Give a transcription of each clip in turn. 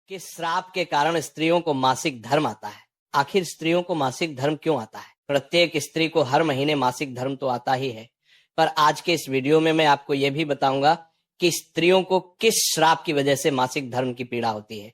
किस श्राप के कारण स्त्रियों को मासिक धर्म आता है? आखिर स्त्रियों को मासिक धर्म क्यों आता है? प्रत्येक स्त्री को हर महीने मासिक धर्म तो आता ही है, पर आज के इस वीडियो में मैं आपको यह भी बताऊंगा कि स्त्रियों को किस श्राप की वजह से मासिक धर्म की पीड़ा होती है।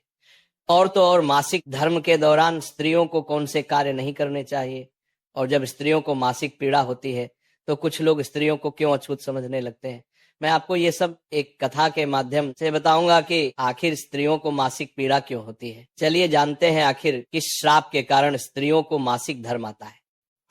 और तो और मासिक धर्म के दौरान स्त्रियों को कौन से कार्य नहीं करने चाहिए, और जब स्त्रियों को मासिक पीड़ा होती है तो कुछ लोग स्त्रियों को क्यों अछूत समझने लगते हैं। मैं आपको ये सब एक कथा के माध्यम से बताऊंगा कि आखिर स्त्रियों को मासिक पीड़ा क्यों होती है। चलिए जानते हैं आखिर किस श्राप के कारण स्त्रियों को मासिक धर्म आता है।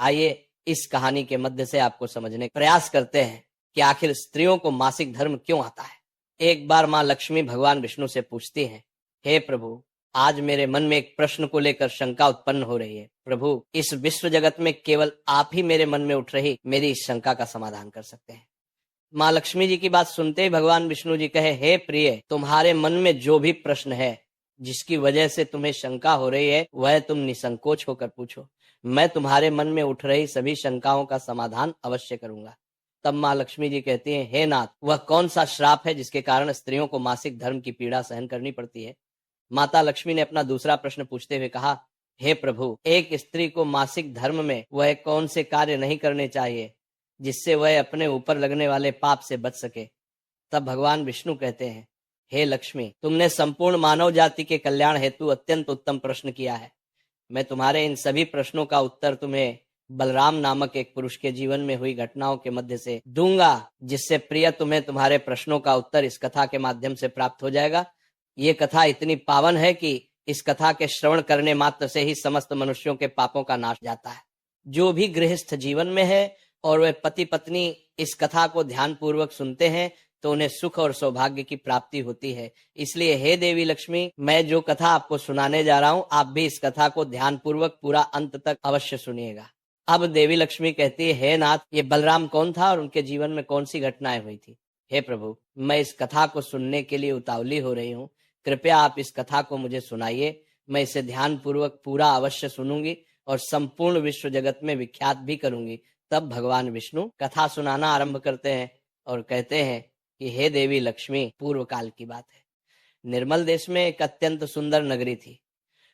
आइए इस कहानी के मध्य से आपको समझने का प्रयास करते हैं कि आखिर स्त्रियों को मासिक धर्म क्यों आता है। एक बार माँ लक्ष्मी भगवान विष्णु से पूछती हैं, हे प्रभु, आज मेरे मन में एक प्रश्न को लेकर शंका उत्पन्न हो रही है। प्रभु, इस विश्व जगत में केवल आप ही मेरे मन में उठ रही मेरी इस शंका का समाधान कर सकते हैं। माँ लक्ष्मी जी की बात सुनते ही भगवान विष्णु जी कहे, हे प्रिय, तुम्हारे मन में जो भी प्रश्न है, जिसकी वजह से तुम्हें शंका हो रही है, वह तुम निसंकोच होकर पूछो। मैं तुम्हारे मन में उठ रही सभी शंकाओं का समाधान अवश्य करूंगा। तब माँ लक्ष्मी जी कहती हैं, हे नाथ, वह कौन सा श्राप है जिसके कारण स्त्रियों को मासिक धर्म की पीड़ा सहन करनी पड़ती है? माता लक्ष्मी ने अपना दूसरा प्रश्न पूछते हुए कहा, हे प्रभु, एक स्त्री को मासिक धर्म में वह कौन से कार्य नहीं करने चाहिए जिससे वह अपने ऊपर लगने वाले पाप से बच सके? तब भगवान विष्णु कहते हैं, हे लक्ष्मी, तुमने संपूर्ण मानव जाति के कल्याण हेतु अत्यंत उत्तम प्रश्न किया है। मैं तुम्हारे इन सभी प्रश्नों का उत्तर तुम्हें बलराम नामक एक पुरुष के जीवन में हुई घटनाओं के मध्य से दूंगा, जिससे प्रिय तुम्हें तुम्हारे प्रश्नों का उत्तर इस कथा के माध्यम से प्राप्त हो जाएगा। ये कथा इतनी पावन है कि इस कथा के श्रवण करने मात्र से ही समस्त मनुष्यों के पापों का नाश जाता है। जो भी गृहस्थ जीवन में है और वे पति पत्नी इस कथा को ध्यान पूर्वक सुनते हैं तो उन्हें सुख और सौभाग्य की प्राप्ति होती है। इसलिए हे देवी लक्ष्मी, मैं जो कथा आपको सुनाने जा रहा हूँ, आप भी इस कथा को ध्यान पूर्वक पूरा अंत तक अवश्य सुनिएगा। अब देवी लक्ष्मी कहती है, हे नाथ, ये बलराम कौन था और उनके जीवन में कौन सी घटनाएं हुई थी? हे प्रभु, मैं इस कथा को सुनने के लिए उतावली हो रही हूँ। कृपया आप इस कथा को मुझे सुनाइए। मैं इसे ध्यान पूर्वक पूरा अवश्य सुनूंगी और संपूर्ण विश्व जगत में विख्यात भी करूंगी। तब भगवान विष्णु कथा सुनाना आरंभ करते हैं और कहते हैं कि हे देवी लक्ष्मी, पूर्व काल की बात है। निर्मल देश में एक अत्यंत सुंदर नगरी थी।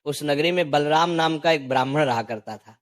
उस नगरी में बलराम नाम का एक ब्राह्मण रहा करता था।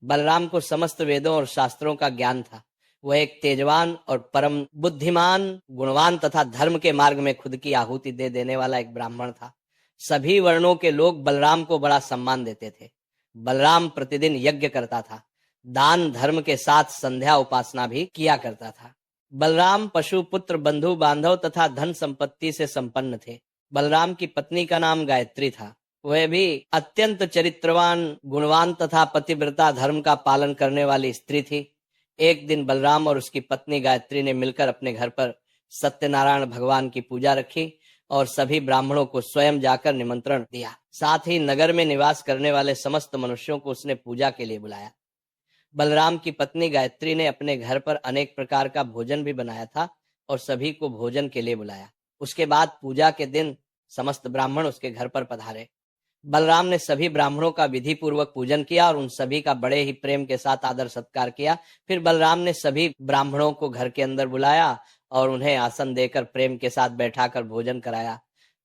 बलराम को समस्त वेदों और शास्त्रों का ज्ञान था। वह एक तेजवान और परम बुद्धिमान, गुणवान तथा धर्म के मार्ग में खुद की आहुति दे देने वाला एक ब्राह्मण था। सभी वर्णों के लोग बलराम को बड़ा सम्मान देते थे। बलराम प्रतिदिन यज्ञ करता था, दान धर्म के साथ संध्या उपासना भी किया करता था। बलराम पशु पुत्र बंधु बांधव तथा धन संपत्ति से संपन्न थे। बलराम की पत्नी का नाम गायत्री था। वह भी अत्यंत चरित्रवान, गुणवान तथा पतिव्रता धर्म का पालन करने वाली स्त्री थी। एक दिन बलराम और उसकी पत्नी गायत्री ने मिलकर अपने घर पर सत्यनारायण भगवान की पूजा रखी और सभी ब्राह्मणों को स्वयं जाकर निमंत्रण दिया। साथ ही नगर में निवास करने वाले समस्त मनुष्यों को उसने पूजा के लिए बुलाया। बलराम की पत्नी गायत्री ने अपने घर पर अनेक प्रकार का भोजन भी बनाया था और सभी को भोजन के लिए बुलाया। उसके बाद पूजा के दिन समस्त ब्राह्मण उसके घर पर पधारे। बलराम ने सभी ब्राह्मणों का विधि पूर्वक पूजन किया और उन सभी का बड़े ही प्रेम के साथ आदर सत्कार किया। फिर बलराम ने सभी ब्राह्मणों को घर के अंदर बुलाया और उन्हें आसन देकर प्रेम के साथ बैठाकर भोजन कराया।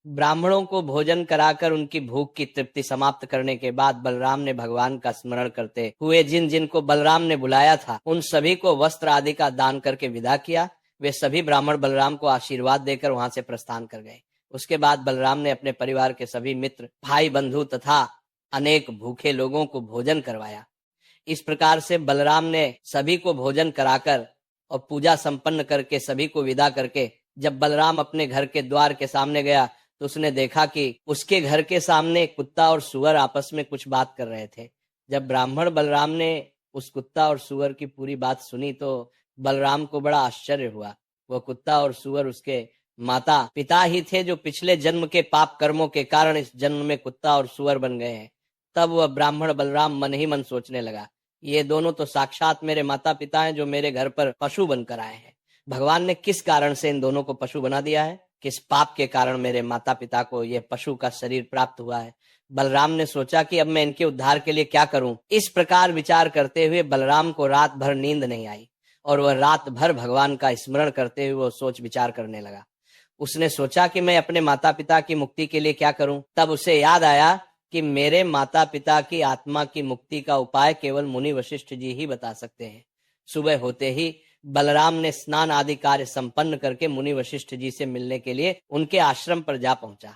ब्राह्मणों को भोजन कराकर उनकी भूख की तृप्ति समाप्त करने के बाद बलराम ने भगवान का स्मरण करते हुए जिन जिन को बलराम ने बुलाया था उन सभी को वस्त्र आदि का दान करके विदा किया। वे सभी ब्राह्मण बलराम को आशीर्वाद देकर वहां से प्रस्थान कर गए। उसके बाद बलराम ने अपने परिवार के सभी मित्र, भाई बंधु तथा अनेक भूखे लोगों को भोजन करवाया। इस प्रकार से बलराम ने सभी को भोजन कराकर और पूजा संपन्न करके सभी को विदा करके जब बलराम अपने घर के द्वार के सामने गया तो उसने देखा कि उसके घर के सामने कुत्ता और सुअर आपस में कुछ बात कर रहे थे। जब ब्राह्मण बलराम ने उस कुत्ता और सुअर की पूरी बात सुनी तो बलराम को बड़ा आश्चर्य हुआ। वह कुत्ता और सुअर उसके माता पिता ही थे जो पिछले जन्म के पाप कर्मों के कारण इस जन्म में कुत्ता और सुअर बन गए हैं। तब वह ब्राह्मण बलराम मन ही मन सोचने लगा, ये दोनों तो साक्षात मेरे माता पिता हैं जो मेरे घर पर पशु बनकर आए हैं। भगवान ने किस कारण से इन दोनों को पशु बना दिया है? किस पाप के कारण मेरे माता पिता को यह पशु का शरीर प्राप्त हुआ है? बलराम ने सोचा कि अब मैं इनके उद्धार के लिए क्या करूं। इस प्रकार विचार करते हुए बलराम को रात भर नींद नहीं आई और वह रात भर भगवान का स्मरण करते हुए वो सोच विचार करने लगा। उसने सोचा कि मैं अपने माता पिता की मुक्ति के लिए क्या करूं। तब उसे याद आया कि मेरे माता पिता की आत्मा की मुक्ति का उपाय केवल मुनि वशिष्ठ जी ही बता सकते हैं। सुबह होते ही बलराम ने स्नान आदि कार्य संपन्न करके मुनि वशिष्ठ जी से मिलने के लिए उनके आश्रम पर जा पहुंचा।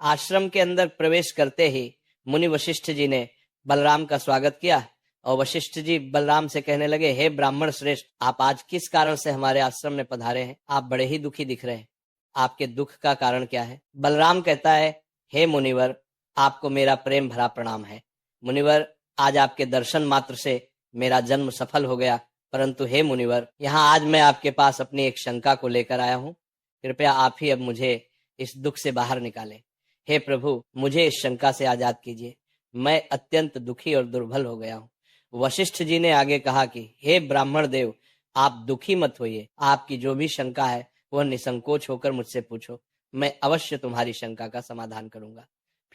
आश्रम के अंदर प्रवेश करते ही मुनि वशिष्ठ जी ने बलराम का स्वागत किया और वशिष्ठ जी बलराम से कहने लगे, हे ब्राह्मण श्रेष्ठ, आप आज किस कारण से हमारे आश्रम में पधारे हैं? आप बड़े ही दुखी दिख रहे हैं। आपके दुख का कारण क्या है? बलराम कहता है, हे मुनिवर, आपको मेरा प्रेम भरा प्रणाम है। मुनिवर, आज आपके दर्शन मात्र से मेरा जन्म सफल हो गया, परंतु हे मुनिवर, यहाँ आज मैं आपके पास अपनी एक शंका को लेकर आया हूँ। कृपया आप ही अब मुझे इस दुख से बाहर निकालें। हे प्रभु, मुझे इस शंका से आजाद कीजिए। मैं अत्यंत दुखी और दुर्बल हो गया हूँ। वशिष्ठ जी ने आगे कहा कि हे ब्राह्मण देव, आप दुखी मत होइए। आपकी जो भी शंका है वह निसंकोच होकर मुझसे पूछो, मैं अवश्य तुम्हारी शंका का समाधान करूंगा।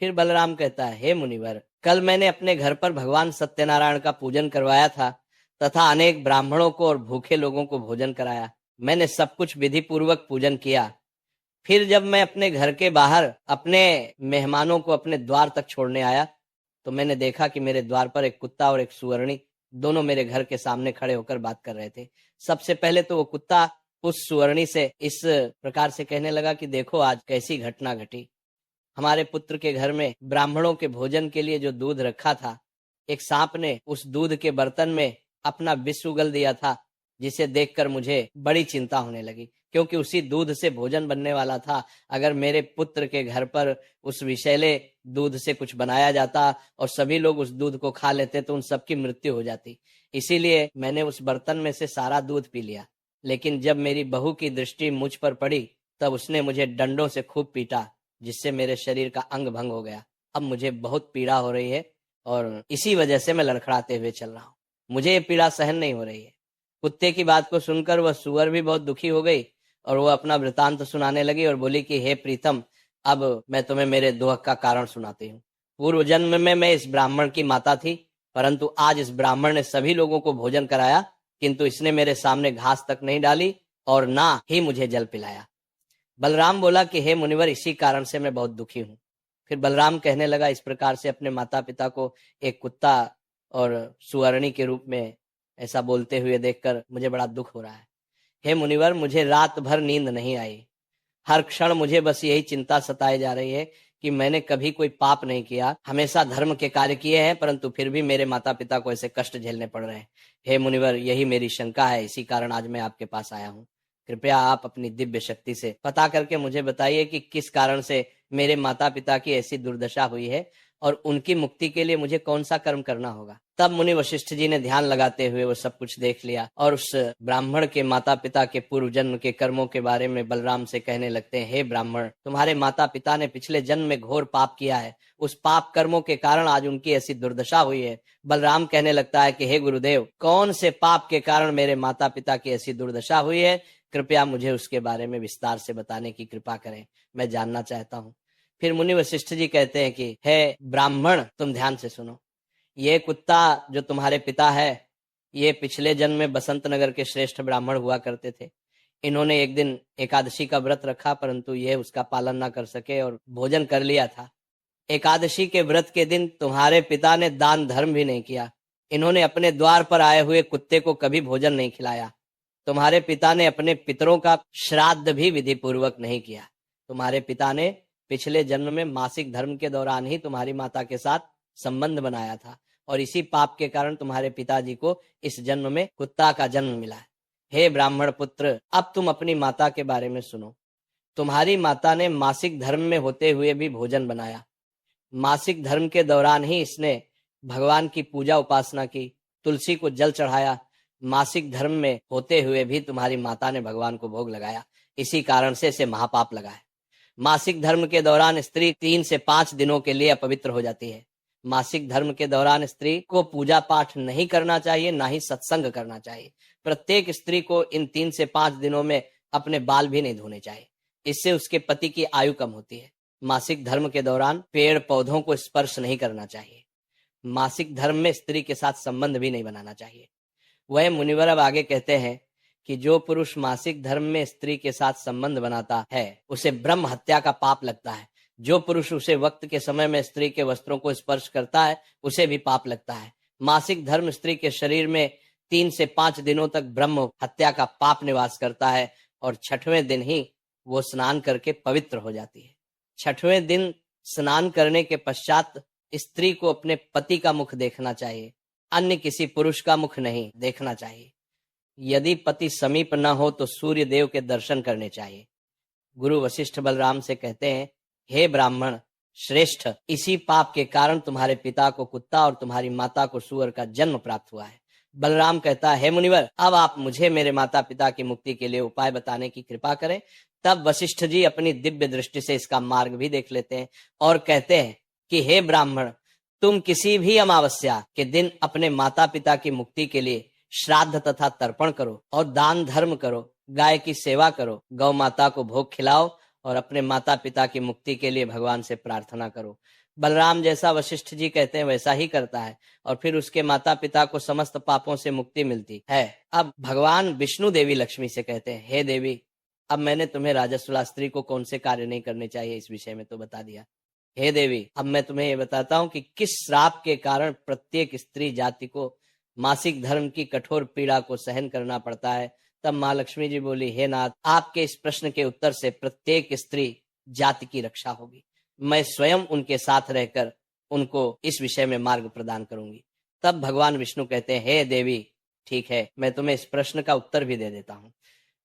फिर बलराम कहता है, हे मुनिवर, कल मैंने अपने घर पर भगवान सत्यनारायण का पूजन करवाया था तथा अनेक ब्राह्मणों को और भूखे लोगों को भोजन कराया। मैंने सब कुछ विधि पूर्वक पूजन किया। फिर जब मैं अपने घर के बाहर अपने मेहमानों को अपने द्वार तक छोड़ने आया तो मैंने देखा कि मेरे द्वार पर एक कुत्ता और एक सुअरणी दोनों मेरे घर के सामने खड़े होकर बात कर रहे थे। सबसे पहले तो वो कुत्ता उस सुअरणी से इस प्रकार से कहने लगा कि देखो आज कैसी घटना घटी। हमारे पुत्र के घर में ब्राह्मणों के भोजन के लिए जो दूध रखा था, एक सांप ने उस दूध के बर्तन में अपना विष उगल दिया था, जिसे देखकर मुझे बड़ी चिंता होने लगी, क्योंकि उसी दूध से भोजन बनने वाला था। अगर मेरे पुत्र के घर पर उस विषैले दूध से कुछ बनाया जाता और सभी लोग उस दूध को खा लेते तो उन सबकी मृत्यु हो जाती। इसीलिए मैंने उस बर्तन में से सारा दूध पी लिया। लेकिन जब मेरी बहू की दृष्टि मुझ पर पड़ी तब उसने मुझे डंडों से खूब पीटा, जिससे मेरे शरीर का अंग भंग हो गया। अब मुझे बहुत पीड़ा हो रही है और इसी वजह से मैं लड़खड़ाते हुए चल रहा हूँ। मुझे ये पीड़ा सहन नहीं हो रही है। कुत्ते की बात को सुनकर वह सुअर भी बहुत दुखी हो गई और वह अपना वृतांत सुनाने लगी और बोली कि हे प्रीतम, अब मैं तुम्हें मेरे दुख का कारण सुनाती हूँ। पूर्व जन्म में मैं इस ब्राह्मण की माता थी, परंतु आज इस ब्राह्मण ने सभी लोगों को भोजन कराया, किंतु इसने मेरे सामने घास तक नहीं डाली और ना ही मुझे जल पिलाया। बलराम बोला कि हे मुनिवर, इसी कारण से मैं बहुत दुखी हूँ। फिर बलराम कहने लगा, इस प्रकार से अपने माता पिता को एक कुत्ता और सुअरणी के रूप में ऐसा बोलते हुए देखकर मुझे बड़ा दुख हो रहा है। हे मुनिवर, मुझे रात भर नींद नहीं आई। हर क्षण मुझे बस यही चिंता सताए जा रही है कि मैंने कभी कोई पाप नहीं किया, हमेशा धर्म के कार्य किए हैं, परंतु फिर भी मेरे माता पिता को ऐसे कष्ट झेलने पड़ रहे हैं। हे मुनिवर, यही मेरी शंका है, इसी कारण आज मैं आपके पास आया हूँ। कृपया आप अपनी दिव्य शक्ति से पता करके मुझे बताइए कि किस कारण से मेरे माता पिता की ऐसी दुर्दशा हुई है और उनकी मुक्ति के लिए मुझे कौन सा कर्म करना होगा। तब मुनि वशिष्ठ जी ने ध्यान लगाते हुए वो सब कुछ देख लिया और उस ब्राह्मण के माता पिता के पूर्व जन्म के कर्मों के बारे में बलराम से कहने लगते हैं, हे ब्राह्मण, तुम्हारे माता पिता ने पिछले जन्म में घोर पाप किया है। उस पाप कर्मों के कारण आज उनकी ऐसी दुर्दशा हुई है। बलराम कहने लगता है कि हे गुरुदेव, कौन से पाप के कारण मेरे माता पिता की ऐसी दुर्दशा हुई है? कृपया मुझे उसके बारे में विस्तार से बताने की कृपा करें, मैं जानना चाहता हूँ। फिर मुनि वशिष्ठ जी कहते हैं कि हे ब्राह्मण, तुम ध्यान से सुनो। ये कुत्ता जो तुम्हारे पिता है, ये पिछले जन्म में बसंत नगर के श्रेष्ठ ब्राह्मण हुआ करते थे। इन्होंने एक दिन एकादशी का व्रत रखा, परंतु ये उसका पालन ना कर सके और भोजन कर लिया था। एकादशी के व्रत के दिन तुम्हारे पिता ने दान धर्म भी नहीं किया। इन्होंने अपने द्वार पर आए हुए कुत्ते को कभी भोजन नहीं खिलाया। तुम्हारे पिता ने अपने पितरों का श्राद्ध भी विधि पूर्वक नहीं किया। तुम्हारे पिता ने पिछले जन्म में मासिक धर्म के दौरान ही तुम्हारी माता के साथ संबंध बनाया था और इसी पाप के कारण तुम्हारे पिताजी को इस जन्म में कुत्ता का जन्म मिला है। हे ब्राह्मण पुत्र, अब तुम अपनी माता के बारे में सुनो। तुम्हारी माता ने मासिक धर्म में होते हुए भी भोजन बनाया। मासिक धर्म के दौरान ही इसने भगवान की पूजा उपासना की, तुलसी को जल चढ़ाया। मासिक धर्म में होते हुए भी तुम्हारी माता ने भगवान को भोग लगाया, इसी कारण से इसे महापाप लगा है। मासिक धर्म के दौरान स्त्री 3 से 5 दिनों के लिए अपवित्र हो जाती है। मासिक धर्म के दौरान स्त्री को पूजा पाठ नहीं करना चाहिए, ना ही सत्संग करना चाहिए। प्रत्येक स्त्री को इन 3 से 5 दिनों में अपने बाल भी नहीं धोने चाहिए, इससे उसके पति की आयु कम होती है। मासिक धर्म के दौरान पेड़ पौधों को स्पर्श नहीं करना चाहिए। मासिक धर्म में स्त्री के साथ संबंध भी नहीं बनाना चाहिए। वह मुनिवर अब आगे कहते हैं कि जो पुरुष मासिक धर्म में स्त्री के साथ संबंध बनाता है उसे ब्रह्म हत्या का पाप लगता है। जो पुरुष उसे वक्त के समय में स्त्री के वस्त्रों को स्पर्श करता है उसे भी पाप लगता है। मासिक धर्म स्त्री के शरीर में 3 से 5 दिनों तक ब्रह्म हत्या का पाप निवास करता है और 6वें दिन ही वो स्नान करके पवित्र हो जाती है। 6वें दिन स्नान करने के पश्चात स्त्री को अपने पति का मुख देखना चाहिए, अन्य किसी पुरुष का मुख नहीं देखना चाहिए। यदि पति समीप न हो तो सूर्य देव के दर्शन करने चाहिए। गुरु वशिष्ठ बलराम से कहते हैं, हे ब्राह्मण श्रेष्ठ, इसी पाप के कारण तुम्हारे पिता को कुत्ता और तुम्हारी माता को सूअर का जन्म प्राप्त हुआ है। बलराम कहता है, हे मुनिवर, अब आप मुझे मेरे माता पिता की मुक्ति के लिए उपाय बताने की कृपा करें। तब वशिष्ठ जी अपनी दिव्य दृष्टि से इसका मार्ग भी देख लेते हैं और कहते हैं कि हे ब्राह्मण, तुम किसी भी अमावस्या के दिन अपने माता पिता की मुक्ति के लिए श्राद्ध तथा तर्पण करो और दान धर्म करो, गाय की सेवा करो, गौ माता को भोग खिलाओ और अपने माता पिता की मुक्ति के लिए भगवान से प्रार्थना करो। बलराम जैसा वशिष्ठ जी कहते हैं वैसा ही करता है और फिर उसके माता पिता को समस्त पापों से मुक्ति मिलती है। अब भगवान विष्णु देवी लक्ष्मी से कहते हैं, हे देवी, अब मैंने तुम्हें राजसुला स्त्री को कौन से कार्य नहीं करने चाहिए इस विषय में तो बता दिया। हे देवी, अब मैं तुम्हें ये बताता हूँ कि किस श्राप के कारण प्रत्येक स्त्री जाति को मासिक धर्म की कठोर पीड़ा को सहन करना पड़ता है। तब माँ लक्ष्मी जी बोली, हे नाथ, आपके इस प्रश्न के उत्तर से प्रत्येक स्त्री जाति की रक्षा होगी। मैं स्वयं उनके साथ रहकर उनको इस विषय में मार्ग प्रदान करूंगी। तब भगवान विष्णु कहते हैं, हे देवी, ठीक है, मैं तुम्हें इस प्रश्न का उत्तर भी दे देता हूँ।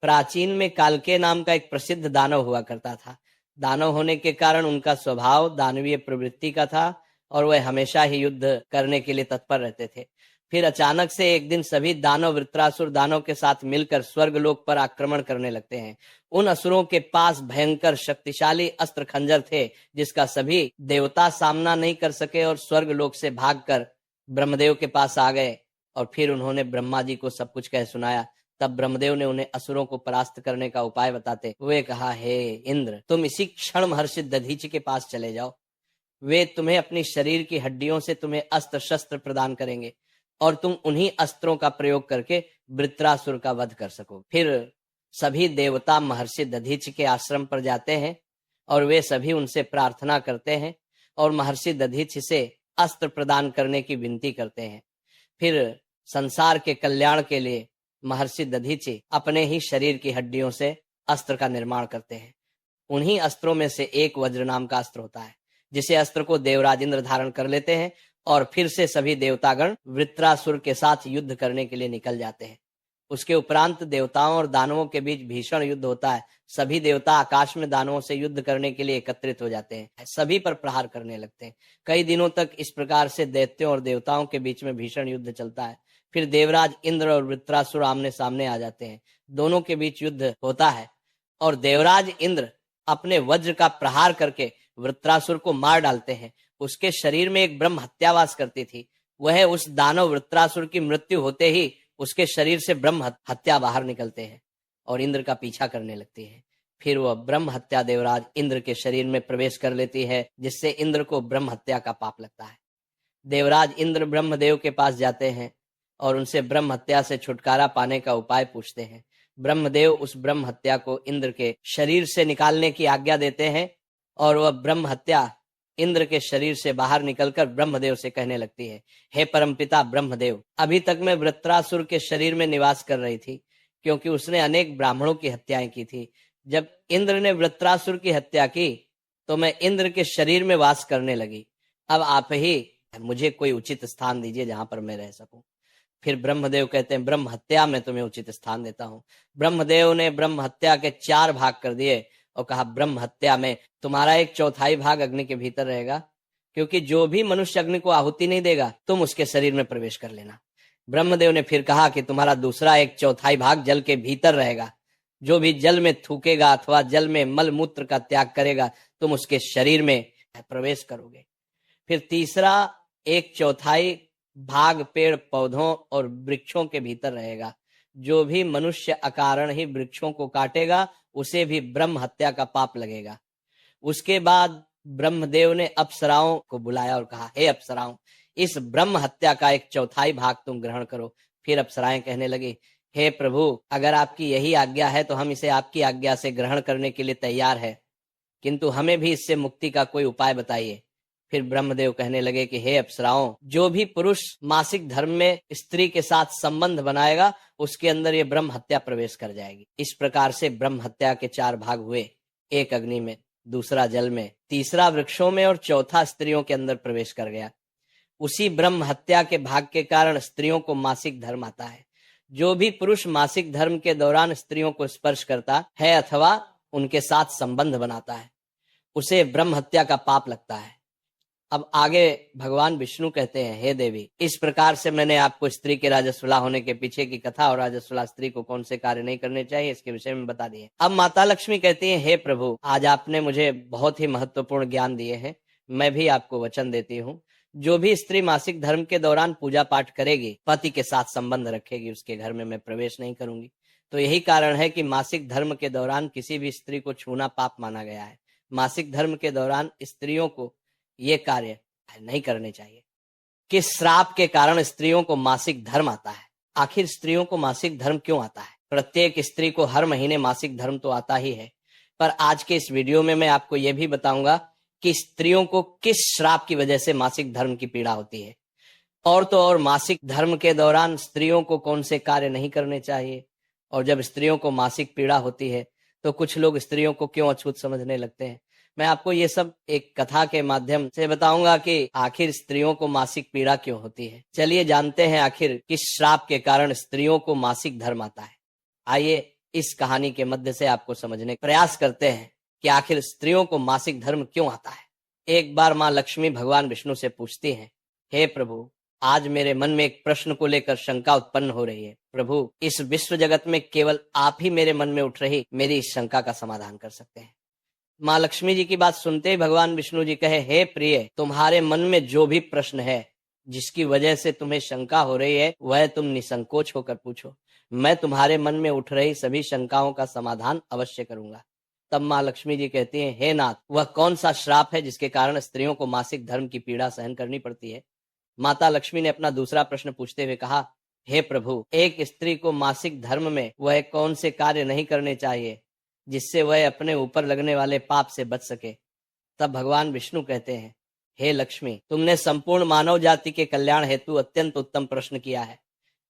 प्राचीन में कालके नाम का एक प्रसिद्ध दानव हुआ करता था। दानव होने के कारण उनका स्वभाव दानवीय प्रवृत्ति का था और वह हमेशा ही युद्ध करने के लिए तत्पर रहते थे। फिर अचानक से एक दिन सभी दानव वृत्रासुर दानव के साथ मिलकर स्वर्गलोक पर आक्रमण करने लगते हैं। उन असुरों के पास भयंकर शक्तिशाली अस्त्र खंजर थे जिसका सभी देवता सामना नहीं कर सके और स्वर्गलोक से भागकर ब्रह्मदेव के पास आ गए और फिर उन्होंने ब्रह्मा जी को सब कुछ कह सुनाया। तब ब्रह्मदेव ने उन्हें असुरों को परास्त करने का उपाय बताते हुए कहा, हे इंद्र, तुम इसी क्षण महर्षि दधीचि के पास चले जाओ। वे तुम्हें अपनी शरीर की हड्डियों से तुम्हें अस्त्र शस्त्र प्रदान करेंगे और तुम उन्हीं अस्त्रों का प्रयोग करके वृत्रासुर का वध कर सको। फिर सभी देवता महर्षि दधीचि के आश्रम पर जाते हैं और वे सभी उनसे प्रार्थना करते हैं और महर्षि दधीचि से अस्त्र प्रदान करने की विनती करते हैं। फिर संसार के कल्याण के लिए महर्षि दधीचि अपने ही शरीर की हड्डियों से अस्त्र का निर्माण करते हैं। उन्हीं अस्त्रों में से एक वज्र नाम का अस्त्र होता है, जिसे अस्त्र को देवराज इंद्र धारण कर लेते हैं और फिर से सभी देवतागण वृत्रासुर के साथ युद्ध करने के लिए निकल जाते हैं। उसके उपरांत देवताओं और दानवों के बीच भीषण युद्ध होता है। सभी देवता आकाश में दानवों से युद्ध करने के लिए एकत्रित हो जाते हैं, सभी पर प्रहार करने लगते हैं। कई दिनों तक इस प्रकार से दैत्यों और देवताओं के बीच में भीषण युद्ध चलता है। फिर देवराज इंद्र और वृत्रासुर आमने सामने आ जाते हैं। दोनों के बीच युद्ध होता है और देवराज इंद्र अपने वज्र का प्रहार करके वृत्रासुर को मार डालते हैं। उसके शरीर में एक ब्रह्म हत्या वास करती थी। वह उस दानव वृत्रासुर की मृत्यु होते ही उसके शरीर से ब्रह्म हत्या बाहर निकलते हैं और इंद्र का पीछा करने लगती है। फिर वह ब्रह्म हत्या देवराज इंद्र के शरीर में प्रवेश कर लेती है, जिससे इंद्र को ब्रह्म हत्या का पाप लगता है। देवराज इंद्र ब्रह्मदेव के पास जाते हैं और उनसे ब्रह्म हत्या से छुटकारा पाने का उपाय पूछते हैं। ब्रह्मदेव उस ब्रह्म हत्या को इंद्र के शरीर से निकालने की आज्ञा देते हैं और वह ब्रह्म हत्या इंद्र के शरीर से बाहर निकलकर ब्रह्मदेव से कहने लगती है, हे परमपिता ब्रह्मदेव, अभी तक मैं वृत्रासुर के शरीर में निवास कर रही थी क्योंकि उसने अनेक ब्राह्मणों की हत्याएं की थी। जब इंद्र ने वृत्रासुर की हत्या की तो मैं इंद्र के शरीर में वास करने लगी। अब आप ही मुझे कोई उचित स्थान दीजिए जहां पर मैं रह सकूं। फिर ब्रह्मदेव कहते हैं, ब्रह्म हत्या में तुम्हें उचित स्थान देता हूं। ब्रह्मदेव ने ब्रह्म हत्या के 4 भाग कर दिए और कहा, ब्रह्म हत्या में तुम्हारा 1/4 भाग अग्नि के भीतर रहेगा, क्योंकि जो भी मनुष्य अग्नि को आहुति नहीं देगा तुम उसके शरीर में प्रवेश कर लेना। ब्रह्मदेव ने फिर कहा कि तुम्हारा दूसरा 1/4 भाग जल के भीतर रहेगा, जो भी जल में थूकेगा अथवा जल में मल मूत्र का त्याग करेगा तुम उसके शरीर में प्रवेश करोगे। फिर तीसरा 1/4 भाग पेड़ पौधों और वृक्षों के भीतर रहेगा, जो भी मनुष्य अकारण ही वृक्षों को काटेगा उसे भी ब्रह्म हत्या का पाप लगेगा। उसके बाद ब्रह्मदेव ने अप्सराओं को बुलाया और कहा, हे अप्सराओं, इस ब्रह्म हत्या का 1/4 भाग तुम ग्रहण करो। फिर अप्सराएं कहने लगी हे प्रभु, अगर आपकी यही आज्ञा है तो हम इसे आपकी आज्ञा से ग्रहण करने के लिए तैयार है, किंतु हमें भी इससे मुक्ति का कोई उपाय बताइए। फिर ब्रह्मदेव कहने लगे कि हे अप्सराओं, जो भी पुरुष मासिक धर्म में स्त्री के साथ संबंध बनाएगा उसके अंदर ये ब्रह्म हत्या प्रवेश कर जाएगी। इस प्रकार से ब्रह्म हत्या के 4 भाग हुए, एक अग्नि में, दूसरा जल में, तीसरा वृक्षों में और चौथा स्त्रियों के अंदर प्रवेश कर गया। उसी ब्रह्म हत्या के भाग के कारण स्त्रियों को मासिक धर्म आता है। जो भी पुरुष मासिक धर्म के दौरान स्त्रियों को स्पर्श करता है अथवा उनके साथ संबंध बनाता है, उसे ब्रह्म हत्या का पाप लगता है। अब आगे भगवान विष्णु कहते हैं, हे देवी, इस प्रकार से मैंने आपको स्त्री के राजस्वला होने के पीछे की कथा और राजस्वला स्त्री को कौन से कार्य नहीं करने चाहिए इसके विषय में बता दिए। अब माता लक्ष्मी कहती हैं, हे प्रभु, आज आपने मुझे बहुत ही महत्वपूर्ण ज्ञान दिए हैं। मैं भी आपको वचन देती हूँ, जो भी स्त्री मासिक धर्म के दौरान पूजा पाठ करेगी, पति के साथ संबंध रखेगी, उसके घर में मैं प्रवेश नहीं करूंगी। तो यही कारण है कि मासिक धर्म के दौरान किसी भी स्त्री को छूना पाप माना गया है। मासिक धर्म के दौरान स्त्रियों को ये कार्य नहीं करने चाहिए। किस श्राप के कारण स्त्रियों को मासिक धर्म आता है? आखिर स्त्रियों को मासिक धर्म क्यों आता है? प्रत्येक स्त्री को हर महीने मासिक धर्म तो आता ही है, पर आज के इस वीडियो में मैं आपको यह भी बताऊंगा कि स्त्रियों को किस श्राप की वजह से मासिक धर्म की पीड़ा होती है। और तो और मासिक धर्म के दौरान स्त्रियों को कौन से कार्य नहीं करने चाहिए, और जब स्त्रियों को मासिक पीड़ा होती है तो कुछ लोग स्त्रियों को क्यों अछूत समझने लगते हैं। मैं आपको ये सब एक कथा के माध्यम से बताऊंगा कि आखिर स्त्रियों को मासिक पीड़ा क्यों होती है। चलिए जानते हैं आखिर किस श्राप के कारण स्त्रियों को मासिक धर्म आता है। आइए इस कहानी के मध्य से आपको समझने का प्रयास करते हैं कि आखिर स्त्रियों को मासिक धर्म क्यों आता है। एक बार माँ लक्ष्मी भगवान विष्णु से पूछती हैं, हे प्रभु, आज मेरे मन में एक प्रश्न को लेकर शंका उत्पन्न हो रही है। प्रभु, इस विश्व जगत में केवल आप ही मेरे मन में उठ रही मेरी इस शंका का समाधान कर सकते हैं। माँ लक्ष्मी जी की बात सुनते ही भगवान विष्णु जी कहे, हे प्रिय, तुम्हारे मन में जो भी प्रश्न है, जिसकी वजह से तुम्हें शंका हो रही है, वह तुम निसंकोच होकर पूछो। मैं तुम्हारे मन में उठ रही सभी शंकाओं का समाधान अवश्य करूंगा। तब माँ लक्ष्मी जी कहती हैं, हे नाथ, वह कौन सा श्राप है जिसके कारण स्त्रियों को मासिक धर्म की पीड़ा सहन करनी पड़ती है? माता लक्ष्मी ने अपना दूसरा प्रश्न पूछते हुए कहा, हे प्रभु, एक स्त्री को मासिक धर्म में वह कौन से कार्य नहीं करने चाहिए जिससे वह अपने ऊपर लगने वाले पाप से बच सके? तब भगवान विष्णु कहते हैं, हे लक्ष्मी, तुमने संपूर्ण मानव जाति के कल्याण हेतु अत्यंत उत्तम प्रश्न किया है।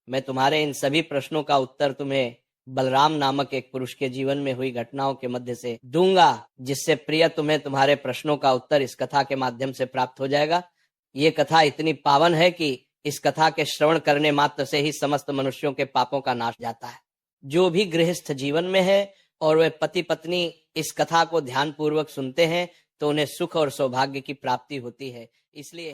मैं तुम्हारे इन सभी प्रश्नों का उत्तर तुम्हें बलराम नामक एक पुरुष के जीवन में हुई घटनाओं के मध्य से दूंगा, जिससे प्रिय तुम्हें तुम्हारे प्रश्नों का उत्तर इस कथा के माध्यम से प्राप्त हो जाएगा। ये कथा इतनी पावन है कि इस कथा के श्रवण करने मात्र से ही समस्त मनुष्यों के पापों का नाश जाता है। जो भी गृहस्थ जीवन में है और वे पति पत्नी इस कथा को ध्यान पूर्वक सुनते हैं तो उन्हें सुख और सौभाग्य की प्राप्ति होती है। इसलिए